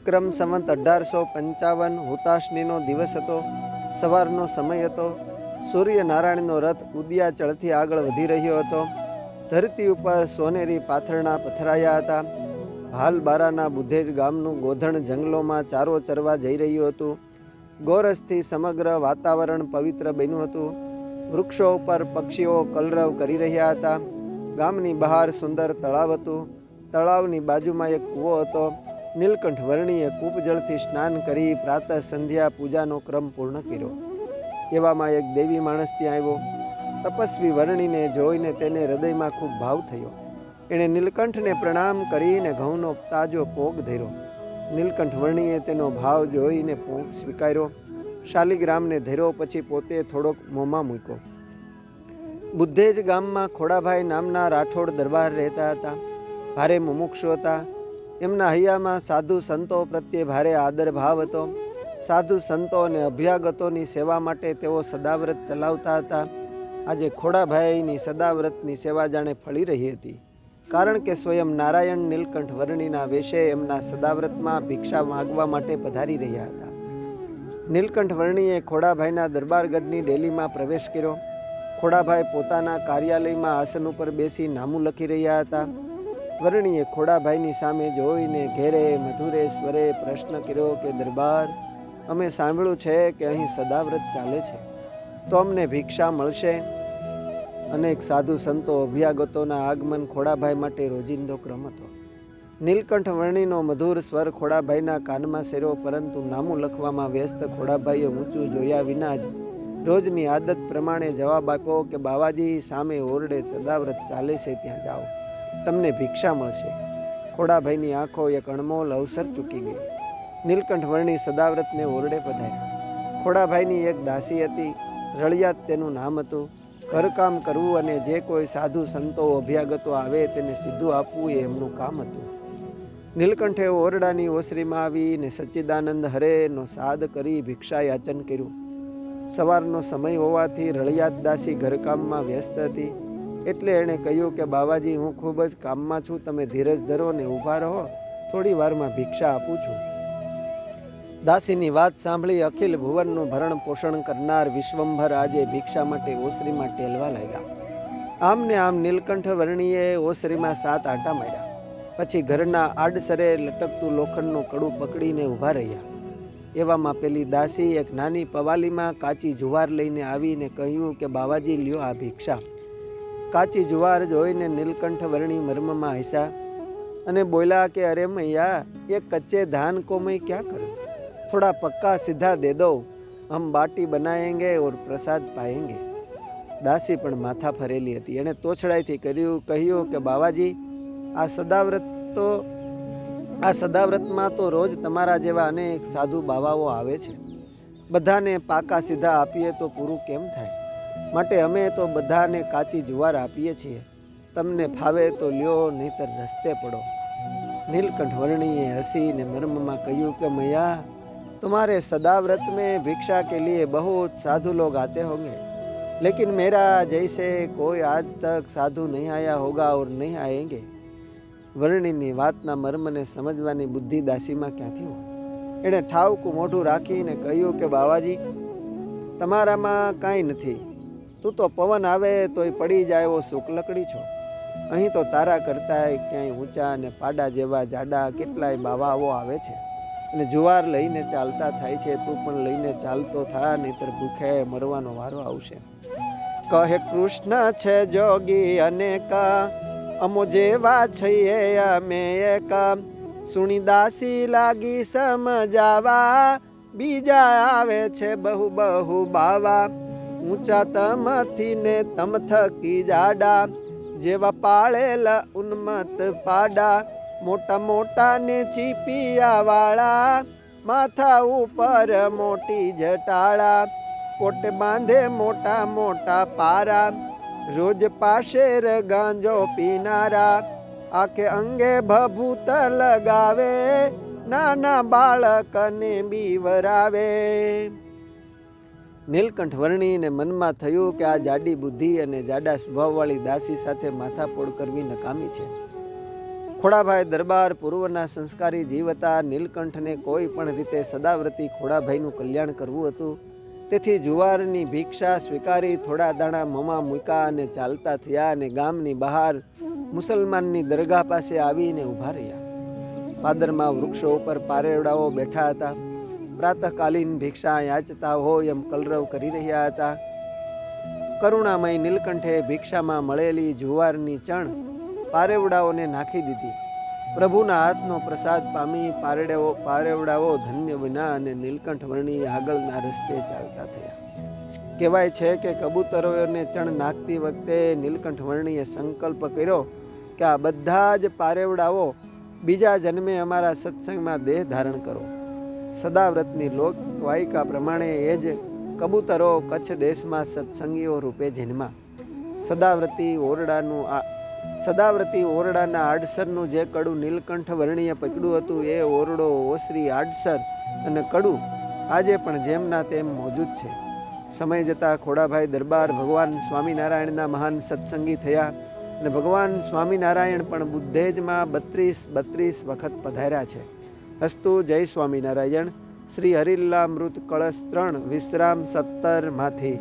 વિક્રમ સંવત 1855 હુતાશનીનો દિવસ હતો. સવારનો સમય હતો. સૂર્યનારાયણનો રથ ઉદયાચળથી આગળ વધી રહ્યો હતો. ધરતી ઉપર સોનેરી પાથરણા પથરાયા હતા. હાલ બારાના બુધેજ ગામનું ગોધણ જંગલોમાં ચારો ચરવા જઈ રહ્યું હતું. ગોરસથી સમગ્ર વાતાવરણ પવિત્ર બન્યું હતું. વૃક્ષો ઉપર પક્ષીઓ કલરવ કરી રહ્યા હતા. ગામની બહાર સુંદર તળાવ હતું. તળાવની બાજુમાં એક કૂવો હતો. નીલકંઠ વર્ણીએ કૂપજળથી સ્નાન કરી પ્રાતઃ સંધ્યા પૂજાનો ક્રમ પૂર્ણ કર્યો. એવામાં એક દેવી માણસ ત્યાં આવ્યો. તપસ્વી વર્ણીને જોઈને તેને હૃદયમાં ખૂબ ભાવ થયો. એણે નીલકંઠને પ્રણામ કરીને ઘઉંનો તાજો પોગ ધર્યો. નીલકંઠ વર્ણીએ તેનો ભાવ જોઈને પોગ સ્વીકાર્યો. શાલિગ્રામને ધર્યો, પછી પોતે થોડોક મોંમાં મૂક્યો. બુધેજ ગામમાં ખોડાભાઈ નામના રાઠોડ દરબાર રહેતા હતા. ભારે મુમુક્ષુ હતા. એમના હૈયામાં સાધુ સંતો પ્રત્યે ભારે આદર ભાવ હતો. સાધુ સંતો અને અભ્યાગતોની સેવા માટે તેઓ સદાવ્રત ચલાવતા હતા. આજે ખોડાભાઈની સદાવ્રતની સેવા જાણે ફળી રહી હતી, કારણ કે સ્વયં નારાયણ નીલકંઠ વર્ણીના વેશે એમના સદાવ્રતમાં ભિક્ષા માગવા માટે પધારી રહ્યા હતા. નીલકંઠ વર્ણીએ ખોડાભાઈના દરબારગઢની ડેલીમાં પ્રવેશ કર્યો. ખોડાભાઈ પોતાના કાર્યાલયમાં આસન ઉપર બેસી નામું લખી રહ્યા હતા. વર્ણીએ ખોડાભાઈની સામે જોઈને ઘેરે મધુરે સ્વરે પ્રશ્ન કર્યો કે દરબાર, અમે સાંભળ્યું છે કે અહીં સદાવ્રત ચાલે છે, તો અમને ભિક્ષા મળશે? અનેક સાધુ સંતો અભ્યાગતોના આગમન ખોડાભાઈ માટે રોજિંદો ક્રમ હતો. નીલકંઠ વર્ણીનો મધુર સ્વર ખોડાભાઈના કાનમાં સેર્યો, પરંતુ નામું લખવામાં વ્યસ્ત ખોડાભાઈએ ઊંચું જોયા વિના જ રોજની આદત પ્રમાણે જવાબ આપ્યો કે બાવાજી, સામે ઓરડે સદાવ્રત ચાલે છે, ત્યાં જાઓ, તમને ભિક્ષા મળશે. ખોડાભાઈની આંખો એક અણમોલ અવસર ચૂકી ગઈ. નીલકંઠ વર્ણી સદાવ્રતને ઓરડે પધાર્યા. ખોડાભાઈની એક દાસી હતી, રળિયાત તેનું નામ હતું. ઘરકામ કરવું અને જે કોઈ સાધુ સંતો અભ્યાગતો આવે તેને સીધું આપવું એ એમનું કામ હતું. નીલકંઠે ઓરડાની ઓસરીમાં આવીને સચ્ચિદાનંદ હરેનો સાદ કરી ભિક્ષા યાચન કર્યું. સવારનો સમય હોવાથી રળિયાત દાસી ઘરકામમાં વ્યસ્ત હતી. એટલે એણે કહ્યું કે બાવાજી, હું ખૂબ જ કામમાં છું, તમે ધીરજ ધરો ને ઊભા રહો, થોડી વારમાં ભિક્ષા આપું છું. દાસીની વાત સાંભળી અખિલ ભુવનનું ભરણ પોષણ કરનાર વિશ્વંભર આજે ભિક્ષા માટે ઓસરીમાં ટેલવા લાગ્યા. આમ ને આમ નીલકંઠ વર્ણીએ ઓસરીમાં 7 આંટા માર્યા. પછી ઘરના આડસરે લટકતું લોખંડનું કડું પકડીને ઊભા રહ્યા. એવામાં પેલી દાસી એક નાની પવાલીમાં કાચી જુવાર લઈને આવીને કહ્યું કે બાવાજી, લ્યો આ ભિક્ષા. કાચી જુવાર જોઈને નીલકંઠ વર્ણી મર્મમાં હસ્યા અને બોલ્યા કે અરે મૈયા, ये कच्चे धान को मैं क्या करूं? थोड़ा पक्का सीधा दे दो, हम बाटी बनाएंगे और प्रसाद पाएंगे. દાસી પણ માથા ફરેલી હતી. એણે તોછડાઈથી કહ્યું કે બાવાજી, આ સદાવ્રતમાં તો રોજ તમારા જેવા અનેક સાધુ બાવાઓ આવે છે. બધાને પાકા સીધા આપીએ તો પૂરું કેમ થાય? માટે અમે તો બધાને કાચી જુવાર આપીએ છીએ. તમને ફાવે તો લ્યો, નહીતર રસ્તે પડો. નીલકંઠ વર્ણીએ હસીને મર્મમાં કહ્યું કે मैया, तुम्हारे सदाव्रत में भिक्षा के लिए बहुत साधु लोग आते होंगे, लेकिन मेरा जैसे कोई आज तक साधु नहीं आया होगा और नहीं आएंगे. વર્ણીની વાતના મર્મને સમજવાની બુદ્ધિ દાસીમાં ક્યાંથી હોય? એણે ઠાવકું મોઢું રાખીને કહ્યું કે બાવાજી, તમારામાં કાંઈ નથી. તું તો પવન આવે તોય પડી જાય એવો શુક્લકડી છો. અહીં તો તારા કરતાંય ક્યાંય ઊંચા અને પાડા જેવા જાડા કેટલાય બાવાઓ આવે છે અને જુવાર લઈને ચાલતા થાય છે. તું પણ લઈને ચાલતો થા, નહીતર ભૂખે મરવાનો વારો આવશે. કહે કૃષ્ણ છે જોગી અનેકા, અમો જેવા છીએ અમે એકા. સુણી દાસી લાગી સમજાવા, બીજા આવે છે બહુ બહુ બાવા. ઊંચા તમથી ને તમ થકી જાડા, જેવા પાળેલા ઉન્મત પાડા. મોટા મોટા ને ચીપિયા વાળા, માથા ઉપર મોટી જટાળા. કોટે બાંધે મોટા મોટા પારા, રોજ પાશેર ગાંજો પીનારા. આખે અંગે ભભૂત લગાવે, નાના બાળકને બીવરાવે. નીલકંઠ વર્ણીને મનમાં થયું કે આ જાડી બુદ્ધિ અને જાડા સ્વભાવવાળી દાસી સાથે માથાપોડ કરવી નકામી છે. ખોડાભાઈ દરબાર પૂર્વના સંસ્કારી જીવ હતા. નીલકંઠને કોઈ પણ રીતે સદાવ્રતી ખોડાભાઈનું કલ્યાણ કરવું હતું. તેથી જુવારની ભિક્ષા સ્વીકારી થોડા દાણા મોંમાં મૂક્યા અને ચાલતા થયા અને ગામની બહાર મુસલમાનની દરગાહ પાસે આવીને ઊભા રહ્યા. પાદરમાં વૃક્ષો ઉપર પારેવડાઓ બેઠા હતા. પ્રાતઃકાલીન ભિક્ષા યાચતા હોય એમ કલરવ કરી રહ્યા હતા. કરુણામય નીલકંઠે ભિક્ષામાં મળેલી જુવારની ચણ પારેવડાઓને નાખી દીધી. પ્રભુના હાથનો પ્રસાદ પામી પારેવડાઓ ધન્ય બન્યા અને નીલકંઠ વર્ણી આગળના રસ્તે ચાલતા થયા. કહેવાય છે કે કબૂતરોને ચણ નાખતી વખતે નીલકંઠ વર્ણીએ સંકલ્પ કર્યો કે આ બધા જ પારેવડાઓ બીજા જન્મે અમારા સત્સંગમાં દેહ ધારણ કરો. સદાવ્રતની લોકવાયકા પ્રમાણે એ જ કબૂતરો કચ્છ દેશમાં સત્સંગીઓ રૂપે જન્મા. સદાવ્રતી ઓરડાના આડસરનું જે કડું નીલકંઠ વર્ણીએ પકડ્યું હતું એ ઓરડો, ઓસરી, આડસર અને કડું આજે પણ જેમના તેમ મોજૂદ છે. સમય જતાં ખોડાભાઈ દરબાર ભગવાન સ્વામિનારાયણના મહાન સત્સંગી થયા અને ભગવાન સ્વામિનારાયણ પણ બુદ્ધેજમાં 32 વખત પધાર્યા છે. અસ્તુ. જય સ્વામિનારાયણ. શ્રી હરિલ્લામૃત કળશ 3 વિશ્રામ 17 માંથી.